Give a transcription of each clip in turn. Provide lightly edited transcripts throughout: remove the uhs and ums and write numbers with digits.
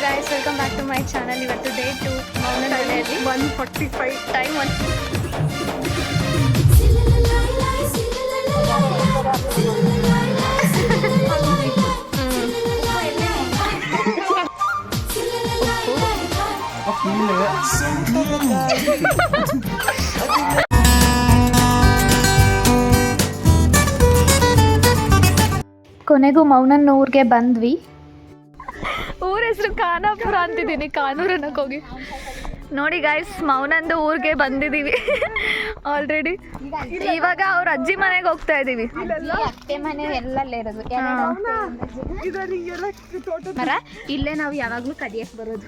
Guys, welcome back to my channel. ಇವತ್ತು day 2 ಮೌನದಲ್ಲಿ 1:45 time ಕೊನೆಗೂ ಮೌನನ್ ಊರಿಗೆ ಬಂದ್ವಿ. ಊರ ಹೆಸರು ಖಾನಾಪುರ ಅಂತಿದ್ದೀನಿ, ಕಾನೂರು ಅನ್ನಕ್ಕೆ ಹೋಗಿ. ನೋಡಿ ಗೈಸ್, ಮೌನಂದು ಊರಿಗೆ ಬಂದಿದ್ದೀವಿ ಆಲ್ರೆಡಿ. ಇವಾಗ ಅವ್ರ ಅಜ್ಜಿ ಮನೆಗೆ ಹೋಗ್ತಾ ಇದ್ದೀವಿ. ಅತ್ತೆ ಮನೆ ಎಲ್ಲಲ್ಲೇ ಇರೋದು ಮರ. ಇಲ್ಲೇ ನಾವು ಯಾವಾಗ್ಲೂ ಕದಿಯಕ್ ಬರೋದು.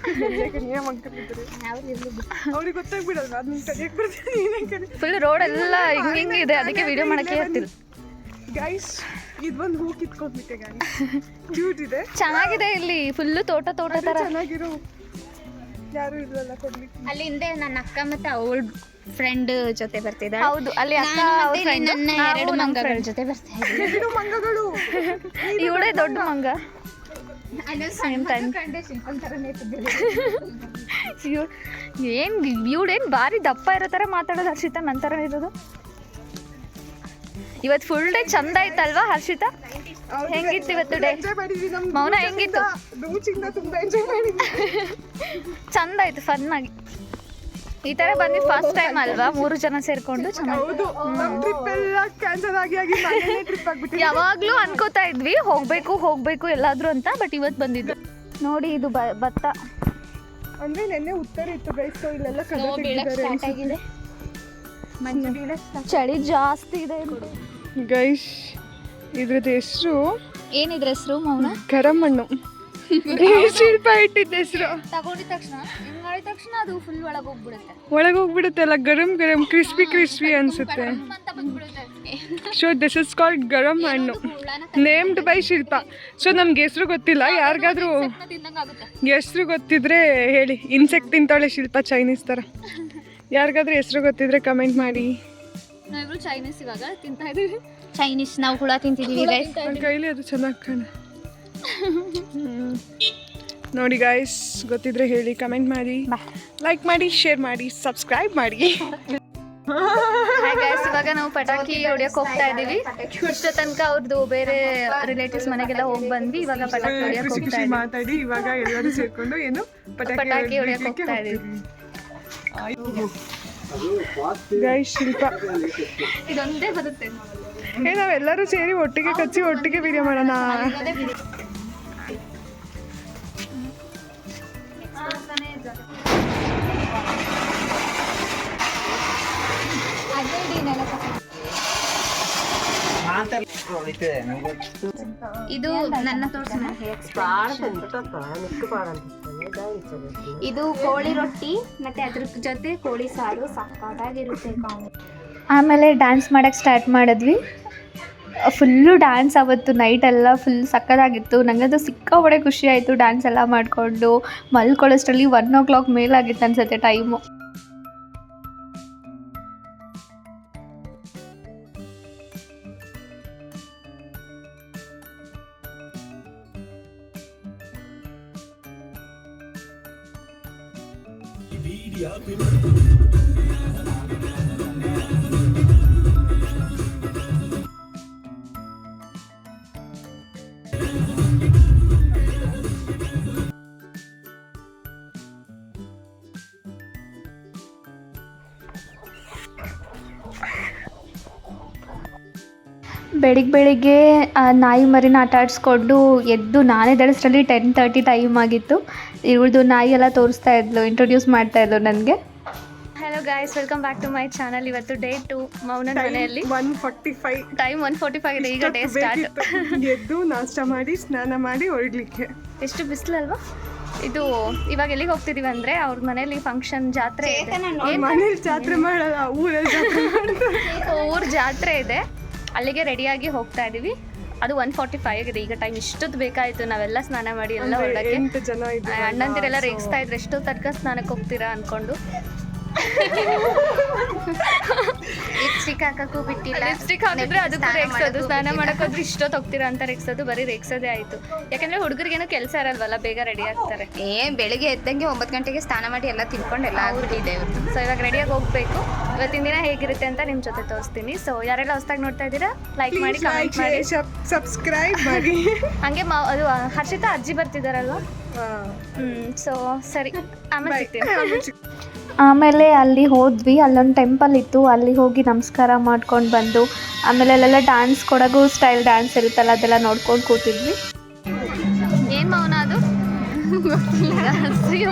ಫುಲ್ ರೋಡ್ ಎಲ್ಲ ಹಿಂಗಿದೆ, ಅದಕ್ಕೆ ವಿಡಿಯೋ ಮಾಡಕ್ಕೆ ಇರ್ತಿಲ್ಲ. ಗೈಸ್, ಇದೊಂದು ಹೂ ಕಿತ್ಕೊಂಡ್ಬಿಟ್ಟೆ ಗಾಯ್ಸ್. ಕ್ಯೂಟ್ ಇದೆ, ಚೆನ್ನಾಗಿದೆ. ಇಲ್ಲಿ ಫುಲ್ಲು ತೋಟ ತರ ಚೆನ್ನಾಗಿರೋ ಯಾರು ಇಲ್ಲಲ್ಲ ಕೊಡ್ಲಿಕ್ಕೆ. ಅಲ್ಲಿ ಹಿಂದೆ ನನ್ನ ಅಕ್ಕ ಮತ್ತೆ ಅವಳ ಫ್ರೆಂಡ್ ಜೊತೆ ಬರ್ತಿದ್ದಾಳೆ. ಹೌದು, ಅಲ್ಲಿ ಅಕ್ಕ ನನ್ನ 2 ಮಂಗಗಳ ಜೊತೆ ಬರ್ತಾ ಇದ್ದೀನಿ. 2 ಮಂಗಗಳು. ಇವಳೇ ದೊಡ್ಡ ಮಂಗ. ಇವಳೇನ್ ಭಾರಿ ದಪ್ಪ ಇರೋ ತರ ಮಾತಾಡೋದು ಹರ್ಷಿತಾ, ನಂತರ ಇರೋದು. ಇವತ್ತು ಫುಲ್ ಡೇ ಚಂದ ಆಯ್ತಲ್ವಾ ಹರ್ಷಿತಾ? ಹೆಂಗಿತ್ತು ಇವತ್ತು ಡೇ? ಮೌನ ಹೆಂಗಿತ್ತು? ಚಂದ ಆಯ್ತು, ಫನ್ ಆಗಿ. ಈ ತರ ಬಂದಿದ್ದು ಫಸ್ಟ್ ಟೈಮ್ ಅಲ್ವಾ, 3 ಜನ ಸೇರ್ಕೊಂಡು. ಯಾವಾಗ್ಲೂ ಅನ್ಕೋತಾ ಇದ್ವಿ ಹೋಗ್ಬೇಕು ಎಲ್ಲಾದ್ರೂ ಅಂತ, ಬಟ್ ಇವತ್ತು ಬಂದಿದ್ದು. ನೋಡಿ, ಇದು ಭತ್ತ ಅಂದ್ರೆ ನೆನ್ನೆ ಉತ್ತರ ಇತ್ತು ಗೈಸ್, ಇಲ್ಲೆಲ್ಲ ಸ್ಟಾರ್ಟ್ ಆಗಿದೆ. ಚಳಿ ಜಾಸ್ತಿ ಇದೆ ಗೈಸ್. ಇದ್ರದ್ದು ಹೆಸರು ಏನಿದ್ರ ಹೆಸರು? ಮೌನ ಗರಂ ಹಣ್ಣು. ಶಿಲ್ಪ ಇಟ್ಟಿದ್ದ ಹೆಸರು. ತಗೊಂಡಿದ ತಕ್ಷಣ ಅದು ಫುಲ್ ಒಳಗೋಗ್ಬಿಡುತ್ತೆ ಅಲ್ಲ, ಗರಂ ಕ್ರಿಸ್ಪಿ ಅನ್ಸುತ್ತೆ. ಸೊ ದಿಸ್ ಇಸ್ ಕಾಲ್ಡ್ ಗರಂ ಹಣ್ಣು, ನೇಮ್ಡ್ ಬೈ ಶಿಲ್ಪ. ಸೊ ನಮ್ಗೆ ಹೆಸರು ಗೊತ್ತಿಲ್ಲ, ಯಾರಿಗಾದ್ರೂ ಹೆಸರು ಗೊತ್ತಿದ್ರೆ ಹೇಳಿ. ಇನ್ಸೆಕ್ಟ್ ತಿಂತಾಳೆ ಶಿಲ್ಪ, ಚೈನೀಸ್ ತರ. ಯಾರಿಗಾದ್ರೂ ಹೆಸರು ಗೊತ್ತಿದ್ರೆ ಕಮೆಂಟ್ ಮಾಡಿ. ನಾವಿಬ್ರು ಚೈನೀಸ್ ಇವಾಗ ತಿಂತಾ ಇದೀವಿ. ಚೈನೀಸ್ ನಾವು ಹುಳ ತಿಂತಿದೀವಿ ಗೈಸ್. ನನ್ನ ಕೈಲಿ ಅದು ಚೆನ್ನಾಗಿ ಕಾಣ. ನೋಡಿ ಗೈಸ್, ಗೊತ್ತಿದ್ರೆ ಹೇಳಿ, ಕಮೆಂಟ್ ಮಾಡಿ, ಲೈಕ್ ಮಾಡಿ, ಶೇರ್ ಮಾಡಿ, ಸಬ್ಸ್ಕ್ರೈಬ್ ಮಾಡಿ. ಇವಾಗ ನಾವು ಪಟಾಕಿ ಹೊಡಿಯಕ್ಕೆ ಹೋಗ್ತಾ ಇದೀವಿ. ಇಷ್ಟ ತನಕ ಅವ್ರದ್ದು ಬೇರೆ ರಿಲೇಟಿವ್ಸ್ ಮನೆಗೆಲ್ಲ ಹೋಗಿ ಬಂದ್ವಿ. ಇವಾಗ ಪಟಾಕಿ ಹೊಡಿಯಕ್ಕೆ ಹೋಗ್ತಾ ಇದೀವಿ. ಮಾತಾಡಿ ಇವಾಗ ಎಲ್ಲರೂ ಸೇರ್ಕೊಂಡು ಏನು ಪಟಾಕಿ ಹೊಡಿಯಕ್ಕೆ ಹೋಗ್ತಾ ಇದೀವಿ. ಗೈಸ್, ಶಿಲ್ಪ ಇದೊಂದೇ ಬರುತ್ತೆ. ನಾವೆಲ್ಲರೂ ಸೇರಿ ಒಟ್ಟಿಗೆ ಕಚ್ಚಿ ಒಟ್ಟಿಗೆ ವಿಡಿಯೋ ಮಾಡೋಣ. ಇದು ನನ್ನ ತೋರಿಸಿನ ಇದು ಕೋಳಿ ರೊಟ್ಟಿ ಮತ್ತೆ ಅದ್ರ ಜೊತೆ ಕೋಳಿ ಸಾರು ಸಕ್ಕತ್ತಾಗಿರುತ್ತೆ. ಆಮೇಲೆ ಡ್ಯಾನ್ಸ್ ಮಾಡೋಕ್ಕೆ ಸ್ಟಾರ್ಟ್ ಮಾಡಿದ್ವಿ. ಫುಲ್ಲು ಡ್ಯಾನ್ಸ್ ಅವತ್ತು ನೈಟ್ ಎಲ್ಲ ಫುಲ್ ಸಕ್ಕತ್ತಾಗಿತ್ತು. ನನಗದು ಸಿಕ್ಕಾಪಟ್ಟೆ ಖುಷಿ ಆಯಿತು. ಡ್ಯಾನ್ಸ್ ಎಲ್ಲ ಮಾಡಿಕೊಂಡು ಮಲ್ಕೊಳ್ಳೋಷ್ಟರಲ್ಲಿ 1 o'clock ಮೇಲಾಗಿತ್ತು ಅನ್ಸುತ್ತೆ ಟೈಮು. ಬೆಳಿಗ್ಗೆ ನಾಯಿ ಮರಿನ ಆಟ ಆಡಿಸ್ಕೊಂಡು ಎದ್ದು ನಾನೇ ಎದ್ದೇಳೋಷ್ಟರಲ್ಲಿ 10:30 ಟೈಮ್ ಆಗಿತ್ತು. ಇವಳದು ನಾಯಿ ಎಲ್ಲ ತೋರಿಸ್ತಾ ಇದ್ಲು, ಇಂಟ್ರೊಡ್ಯೂಸ್ ಮಾಡ್ತಾ ಇದ್ಲು ನನಗೆ. Hello guys, welcome back to my channel. ಇವತ್ತು ಡೇ 2 ಮೌನನ್ ಮನೆಯಲ್ಲಿ 1:45 ಟೈಮ್ 1:45 ಇದೆ. ಈಗ ಡೇ ಸ್ಟಾರ್ಟ್. ಎದ್ದು ನಾಷ್ಟ ಮಾಡಿ ಸ್ನಾನ ಮಾಡಿ ಹೊರಡ್ಲಿಕ್ಕೆ. ಎಷ್ಟು ಬಿಸಿಲಲ್ವಾ ಇದು. ಇವಾಗ ಎಲ್ಲಿಗೆ ಹೋಗ್ತಿದೀವಿ ಅಂದ್ರೆ ಅವ್ರ ಮನೇಲಿ ಫಂಕ್ಷನ್, ಜಾತ್ರೆ ಇದೆ. ಮನೇಲಿ ಜಾತ್ರೆ ಮಾಡಲ್ಲ, ಊರ್ ಜಾತ್ರೆ ಇದೆ, ಅಲ್ಲಿಗೆ ರೆಡಿಯಾಗಿ ಹೋಗ್ತಾ ಇದೀವಿ. ಅದು 1:45 ಆಗಿದೆ. ಈಗ ಟೈಮ್ ಇಷ್ಟೊತ್ತು ಬೇಕಾಯಿತು. ನಾವೆಲ್ಲ ಸ್ನಾನ ಮಾಡಿ ಎಲ್ಲ ಹೊರಡಕ್ಕೆ. ಅಣ್ಣಂದಿರೆಲ್ಲ ರೇಗಿಸ್ತಾ ಇದ್ರು, ಎಷ್ಟೋ ತನಕ ಸ್ನಾನಕ್ಕೆ ಹೋಗ್ತೀರಾ ಅಂದ್ಕೊಂಡು. ಲಿಪ್ಸ್ಟಿಕ್ ಹಾಕಕ್ಕೂ ಬಿಟ್ಟಿಲ್ಲ. ಲಿಪ್ಸ್ಟಿಕ್ ಹಾಕಿದ್ರೆ ಅದಕ್ಕೂ ರೇಗ್ಸೋದು, ಸ್ನಾನ ಮಾಡೋಕ್ಕಾದ್ರೂ ಇಷ್ಟೊತ್ತು ಹೋಗ್ತೀರಾ ಅಂತ ರೇಗ್ಸೋದು, ಬರೀ ರೇಗ್ಸೋದೇ ಆಯಿತು. ಯಾಕಂದರೆ ಹುಡುಗರಿಗೇನೋ ಕೆಲಸ ಇರಲ್ವಲ್ಲ, ಬೇಗ ರೆಡಿ ಆಗ್ತಾರೆ. ಬೆಳಿಗ್ಗೆ ಎದ್ದಂಗೆ 9 ಗಂಟೆಗೆ ಸ್ನಾನ ಮಾಡಿ ಎಲ್ಲ ತಿನ್ಕೊಂಡು ಎಲ್ಲ ಆಗ್ಬಿಟ್ಟಿದೆ. ಸೊ ಇವಾಗ ರೆಡಿಯಾಗಿ ಹೋಗಬೇಕು. ಇವತ್ತಿನ ದಿನ ಹೇಗಿರುತ್ತೆ ಅಂತ ನಿಮ್ಮ ಜೊತೆ ತೋರಿಸ್ತೀನಿ. ಸೊ ಯಾರೆಲ್ಲ ಹೊಸ್ದಾಗಿ ನೋಡ್ತಾ ಇದ್ದೀರಾ ಲೈಕ್ ಮಾಡಿ, ಕಮೆಂಟ್ ಮಾಡಿ, ಸಬ್ಸ್ಕ್ರೈಬ್ ಮಾಡಿ. ಹಂಗೆ ಅದು ಹರ್ಷಿತಾ ಅಜ್ಜಿ ಬರ್ತಿದ್ದಾರಲ್ವ. ಸೊ ಸರಿ, ಆಮೇಲೆ ಸಿಗ್ತೀನಿ. ಆಮೇಲೆ ಅಲ್ಲಿ ಹೋದ್ವಿ, ಅಲ್ಲೊಂದು ಟೆಂಪಲ್ ಇತ್ತು, ಅಲ್ಲಿ ಹೋಗಿ ನಮಸ್ಕಾರ ಮಾಡ್ಕೊಂಡು ಬಂದು ಆಮೇಲೆ ಅಲ್ಲೆಲ್ಲ ಡ್ಯಾನ್ಸ್ ಕೊಡಗು ಸ್ಟೈಲ್ ಡ್ಯಾನ್ಸ್ ಇರುತ್ತಲ್ಲ ಅದೆಲ್ಲ ನೋಡ್ಕೊಂಡು ಕೂತಿದ್ವಿ. ಏನು ಮೌನ ಅದು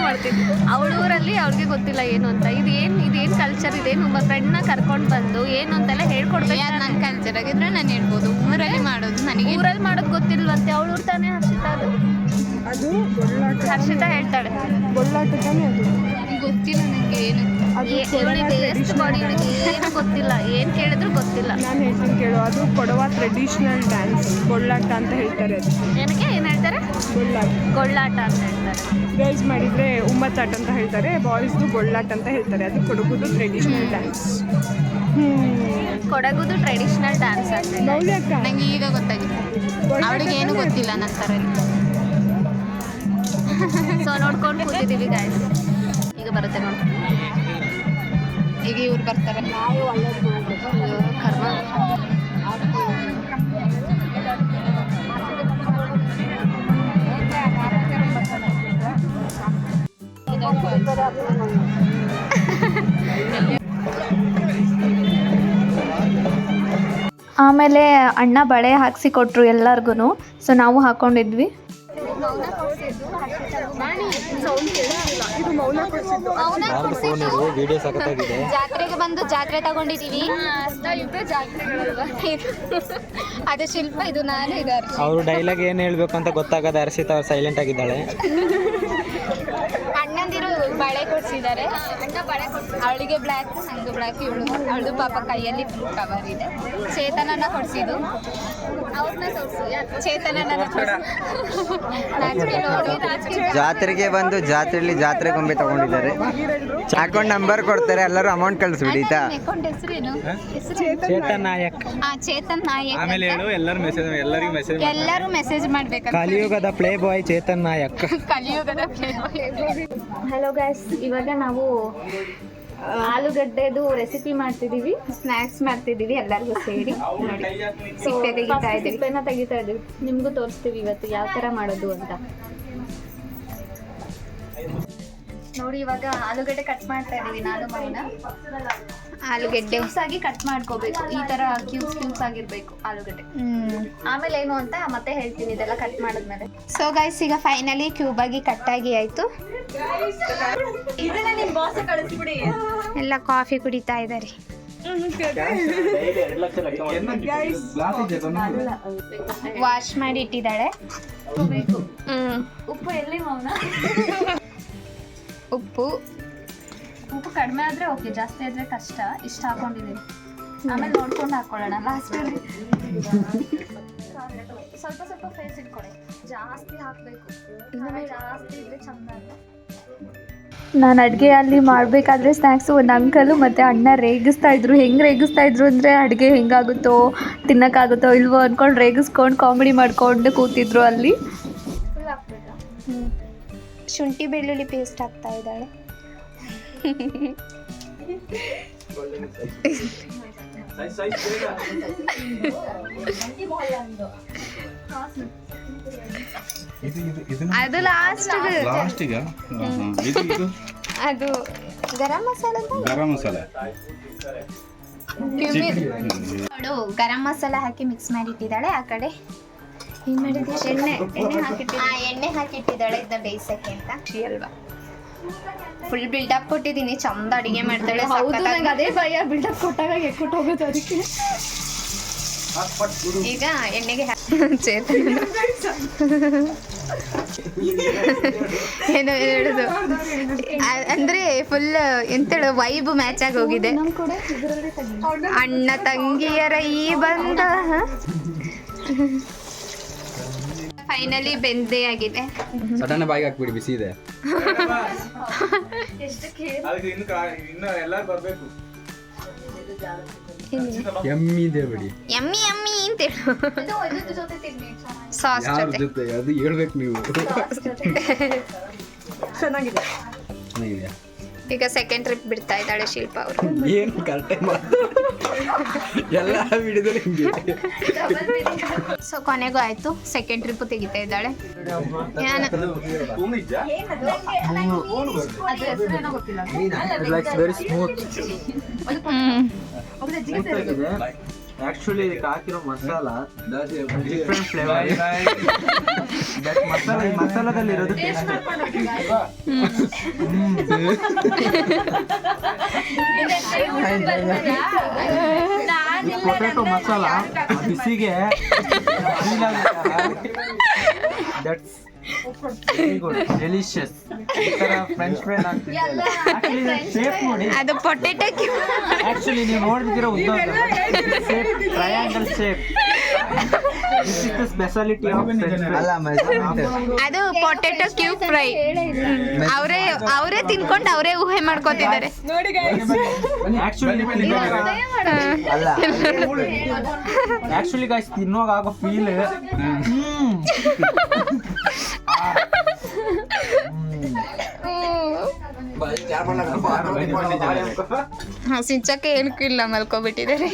ಮಾಡ್ತೀನಿ. ಅವಳ ಊರಲ್ಲಿ ಅವ್ರಿಗೆ ಗೊತ್ತಿಲ್ಲ ಏನು ಅಂತ. ಇದೇನು ಕಲ್ಚರ್, ಇದೇನು ಫ್ರೆಂಡ್ನ ಕರ್ಕೊಂಡು ಬಂದು ಏನು ಅಂತೆಲ್ಲ ಹೇಳ್ಕೊಡ್ಬೇಕು. ನನ್ನ ಕಲ್ಚರ್ ಆಗಿದ್ರೆ ನಾನು ಹೇಳ್ಬೋದು. ಊರಲ್ಲಿ ಮಾಡೋದು ನನಗೆ ಊರಲ್ಲಿ ಮಾಡೋದು ಗೊತ್ತಿಲ್ವಂತೆ. ಅವಳ ಊರು ತಾನೇ ಹರ್ಷಿತಾ, ಅದು ಬೊಳ್ಳಾಟ. ಹರ್ಷಿತಾ ಹೇಳ್ತಾಳೆ ಬೊಳ್ಳಾಟ ತಾನೇ ಅದು. ಗೊತ್ತಿಲ್ಲ ನನಗೆ ಏನು. ವೇಸ್ಟ್ ಬಾಡಿ, ಏನು ಗೊತ್ತಿಲ್ಲ, ಏನು ಕೇಳಿದ್ರು ಗೊತ್ತಿಲ್ಲ. ನಾನು ಹೇಳ್ತೀನಿ ಕೇಳು, ಅದು ಕೊಡವ ಟ್ರೆಡಿಷ್ನಲ್ ಡ್ಯಾನ್ಸ್ ಬೊಳ್ಳಾಟ ಅಂತ ಹೇಳ್ತಾರೆ. ಅದು ನನಗೆ ಏನು ಹೇಳ್ತಾರೆ, ಗೊಳ್ಳಾಟ ಅಂತ ಹೇಳ್ತಾರೆ. ಗರ್ಲ್ಸ್ ಮಾಡಿದರೆ ಉಮ್ಮತ್ತಾಟ ಅಂತ ಹೇಳ್ತಾರೆ, ಬಾಯ್ಸ್ದು ಬೊಳ್ಳಾಟ ಅಂತ ಹೇಳ್ತಾರೆ. ಅದು ಕೊಡಗುದು ಟ್ರೆಡಿಷ್ನಲ್ ಡ್ಯಾನ್ಸ್. ಕೊಡಗುದು ಟ್ರೆಡಿಷ್ನಲ್ ಡ್ಯಾನ್ಸ್ ಅಂತ. ನನಗೆ ಈಗ ಗೊತ್ತಾಗಿದೆ, ಅವಳಿಗೆ ಏನು ಗೊತ್ತಿಲ್ಲ ನನ್ನ ಥರ. ಸೊ ನೋಡ್ಕೊಂಡು ಕೂತಿದ್ದೀವಿ ಗಾಯ್ಸ್. ಈಗ ಬರುತ್ತೆ ನೋಡಿ, ಈಗ ಇವ್ರು ಬರ್ತಾರೆ. ಕರ್ಮ. ಆಮೇಲೆ ಅಣ್ಣ ಬಳೆ ಹಾಕ್ಸಿ ಕೊಟ್ಟರು ಎಲ್ಲರಿಗೂ. ಸೊ ನಾವು ಹಾಕ್ಕೊಂಡಿದ್ವಿ. ಜಾತ್ರೆಗೆ ಬಂದು ಜಾತ್ರೆ ತಗೊಂಡಿದ್ದೀವಿ. ಅದು ಶಿಲ್ಪ, ಇದು ನಾನು. ಇದು ಅವರು ಡೈಲಾಗ್ ಏನು ಹೇಳ್ಬೇಕು ಅಂತ ಗೊತ್ತಾಗದ ಹರ್ಷಿತಾ ಅವ್ರು ಸೈಲೆಂಟ್ ಆಗಿದ್ದಾಳೆ. ಅಣ್ಣಂದಿರು ಬಳೆ ಕೊಡ್ಸಿದ್ದಾರೆ. ಅವಳಿಗೆ ಬ್ಲ್ಯಾಕ್, ನಂಗೆ ಬ್ಲ್ಯಾಕ್. ಅವಳು ಪಾಪ ಕೈಯಲ್ಲಿ ಫುಲ್ ಕವರ್ ಇದೆ. ಚೇತನನ್ನ ಕೊಡ್ಸಿದ್ದು, ಅವ್ರನ್ನ ತೋರಿಸು. ಚೇತನನ್ನ ಜಾತ್ರೆಗೆ ಬಂದು ಜಾತ್ರೆಯಲ್ಲಿ ಜಾತ್ರೆ ಗೊಂಬೆ ತಗೊಂಡಿದ್ದಾರೆ. ಅಕೌಂಟ್ ನಂಬರ್ ಕೊಡ್ತಾರೆ, ಎಲ್ಲರೂ ಅಮೌಂಟ್ ಕಳಿಸ್ಬಿಡಿ. ಅಕೌಂಟ್ ಹೆಸರೇನು? ಚೇತನ್ ನಾಯಕ್. ಚೇತನ್ ನಾಯಕ್. ಆಮೇಲೆ ಹೇಳು, ಎಲ್ಲರೂ ಮೆಸೇಜ್ ಮಾಡ್ಬೇಕು. ಕಲಿಯುಗದ ಪ್ಲೇ ಬಾಯ್ ಚೇತನ್ ನಾಯಕ್. ಕಲಿಯುಗದ ಪ್ಲೇ ಬಾಯ್. ಹಲೋ ಗೈಸ್, ಇವಾಗ ನಾವು ಆಲೂಗಡ್ಡೆದು ರೆಸಿಪಿ ಮಾಡ್ತಿದ್ದೀವಿ, ಸ್ನ್ಯಾಕ್ಸ್ ಮಾಡ್ತಿದ್ದೀವಿ ಎಲ್ಲರಿಗೂ ಸೇರಿ. ನೋಡಿ, ಸಿಪ್ಪೆನ ತೆಗಿತಾ ಇದ್ದೀವಿ. ನಿಮಗೂ ತೋರಿಸ್ತೀವಿ ಇವತ್ತು ಯಾವ ಥರ ಮಾಡೋದು ಅಂತ. ನೋಡಿ, ಇವಾಗ ಆಲೂಗಡ್ಡೆ ಕಟ್ ಮಾಡ್ತಾ ಇದ್ದೀವಿ ನಾನು ಮೈನ. ಆಲೂಗಡ್ಡೆ ಕ್ಯೂಬ್ಸ್ ಆಗಿ ಕಟ್ ಮಾಡ್ಕೋಬೇಕು. ಈ ಥರ ಕ್ಯೂಬ್ಸ್ ಆಗಿರಬೇಕು ಆಲೂಗಡ್ಡೆ. ಆಮೇಲೆ ಏನು ಅಂತ ಮತ್ತೆ ಹೇಳ್ತೀನಿ ಇದೆಲ್ಲ ಕಟ್ ಮಾಡಿದ್ಮೇಲೆ. ಸೊ ಗೈಸ್, ಈಗ ಫೈನಲಿ ಕ್ಯೂಬ್ ಆಗಿ ಕಟ್ ಆಗಿ ಆಯ್ತು. ಎಲ್ಲ ಕಾಫಿ ಕುಡಿತಾ ಇದ್ದಾರೆ. ವಾಶ್ ಮಾಡಿ ಇಟ್ಟಿದ್ದಾಳೆ. ಉಪ್ಪು ಎಲ್ಲಿ ಮೌನ? ಉಪ್ಪು ಕಡಿಮೆ ಆದರೆ ಓಕೆ, ಜಾಸ್ತಿ ಆದರೆ ಕಷ್ಟ. ಇಷ್ಟು ಹಾಕೊಂಡಿದ್ದೀವಿ, ಆಮೇಲೆ ನೋಡ್ಕೊಂಡು ಹಾಕೊಳ್ಳೋಣ ಲಾಸ್ಟಲ್ಲಿ. ಸ್ವಲ್ಪ ಸ್ವಲ್ಪ ಫೇಸ್ ಇಟ್ಕೊಳ್ಳಿ, ಜಾಸ್ತಿ ಹಾಕಬೇಕು. ಇನ್ನೊಮ್ಮೆ ಜಾಸ್ತಿ ಇದ್ರೆ ಚಂದ ಅಲ್ಲ. ನಾನು ಅಡುಗೆ ಅಲ್ಲಿ ಮಾಡಬೇಕಾದ್ರೆ ಸ್ನ್ಯಾಕ್ಸು ಒಂದು ಅಂಕಲು ಮತ್ತು ಅಣ್ಣ ರೇಗಿಸ್ತಾ ಇದ್ರು. ಹೆಂಗೆ ರೇಗಿಸ್ತಾ ಇದ್ರು ಅಂದರೆ ಅಡುಗೆ ಹೆಂಗಾಗುತ್ತೋ, ತಿನ್ನೋಕ್ಕಾಗುತ್ತೋ ಇಲ್ವೋ ಅಂದ್ಕೊಂಡು ರೇಗಿಸ್ಕೊಂಡು ಕಾಮಿಡಿ ಮಾಡ್ಕೊಂಡು ಕೂತಿದ್ರು ಅಲ್ಲಿ. ಶುಂಠಿ ಬೆಳ್ಳುಳ್ಳಿ ಪೇಸ್ಟ್ ಹಾಕ್ತಾ ಇದ್ದಾಳೆ. ಅದು ಲಾಸ್ಟಿಗೆ ಅದು ಗರಂ ಮಸಾಲೆ. ಅವಳು ಗರಂ ಮಸಾಲ ಹಾಕಿ ಮಿಕ್ಸ್ ಮಾಡಿಟ್ಟಿದ್ದಾಳೆ. ಆ ಕಡೆ ಏನ್ ಮಾಡಿದ್ದೀವಿ? ಎಣ್ಣೆ ಹಾಕಿಟ್ಟಿದ್ದಾಳೆ ಇದನ್ನ ಬೇಯಿಸಕ್ಕೆ ಅಂತ. ಅಲ್ವಾ, ಫುಲ್ ಬಿಲ್ಡಪ್ ಕೊಟ್ಟಿದ್ದೀನಿ. ಚಂದ ಅಡಿಗೆ ಮಾಡ್ತಾಳೆ. ಅದೇ ಭಯ, ಬಿಲ್ಡಪ್ ಕೊಟ್ಟಾಗ ಎಕ್ಕೊಟ್ಟು ಹೋಗೋದು. ಅದಕ್ಕೆ ಈಗ ಎಣ್ಣೆಗೆ ಚೇತನ ಏನೋ ಹೇಳುದು ಅಂದ್ರೆ ಫುಲ್ ಎಂತೇಳು ವೈಬ್ ಮ್ಯಾಚ್ ಆಗಿ ಹೋಗಿದೆ. ಅಣ್ಣ ತಂಗಿಯರ ಈ ಬಂದ. ಫೈನಲಿ ಬೆಂದೇ ಆಗಿದೆ. ಸಡನ್ ಬಾಯಿಗೆ ಹಾಕ್ಬಿಡಿ, ಬಿಸಿ ಇದೆ. ಎಮ್ಮಿ ಇದೆ ಬಿಡಿ, ಯಮ್ಮಿ ಯಮ್ಮಿ ಅಂತ ಸಾಸ್ ಜೊತೆ ಅದು ಹೇಳ್ಬೇಕು ನೀವು. ಚೆನ್ನಾಗಿದೆ. ಚೆನ್ನಾಗಿದೆಯಾ? ಈಗ ಸೆಕೆಂಡ್ ಟ್ರಿಪ್ ಬಿಡ್ತಾ ಇದ್ದಾಳೆ ಶಿಲ್ಪ ಅವರು. ಏನು ಕರೆಕ್ಟೇ ಎಲ್ಲ ವಿಡಿಯೋದಲ್ಲಿ ಹಿಂಗೆ. ಸೊ ಕೊನೆಗೂ ಆಯ್ತು, ಸೆಕೆಂಡ್ ಟ್ರಿಪ್ ತೆಗಿತಾ ಇದ್ದಾಳೆ. Very smooth. ಆಕ್ಚುಲಿ ಇದಕ್ಕೆ ಹಾಕಿರೋ ಮಸಾಲ ಡಿಫ್ರೆಂಟ್ ಫ್ಲೇವರ್. ಮಸಾಲದಲ್ಲಿ ಇರೋದು ಟೇಸ್ಟ್. ಪೊಟ್ಯಾಟೊ ಮಸಾಲ ಬಿಸಿಗೆ ದಟ್ಸ್ ವೆರಿ ಗುಡ್, ಡೆಲಿಷಿಯಸ್. ಈ ಥರ ಫ್ರೆಂಚ್ ಫ್ರೈಸ್ ಆಗ್ತಿದೆ. ಶೇಪ್ ನೋಡಿ, ಅದು ಪೊಟೆಟೊ ಆಕ್ಚುಲಿ ನೀವು ನೋಡ್ತಿರೋ ಉದ್ದ shape, triangle shape. This is the speciality of French fry. ಅದು ಪೊಟೆಟೊ ಕ್ಯೂಬ್ ಫ್ರೈ. ಅವರೇ ತಿನ್ಕೊಂಡು ಅವರೇ ಊಹೆ ಮಾಡ್ಕೋತಿದ್ದಾರೆ. ನೋಡಿ ಗೈಸ್, ಆಕ್ಚುಲಿ ಗೈಸ್ ತಿನ್ನೋವಾಗ ಆಗೋ ಫೀಲ್ ಸಿಂಚಕ್ಕೆ ಏನಕ್ಕೂ ಇಲ್ಲ, ಮಲ್ಕೋಬಿಟ್ಟಿದ್ದಾರೆ.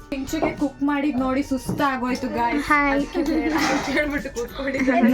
ಪಿಂಚುಗೆ ಕುಕ್ ಮಾಡಿದ್ ನೋಡಿ ಸುಸ್ತಾಗೋಯ್ತು ಗಾಯ್ಸ್. ಹಾಯ್. ಹೇಳ್ಬಿಟ್ಟು ಕೂತ್ಕೊಂಡಿದ್ದಾರೆ.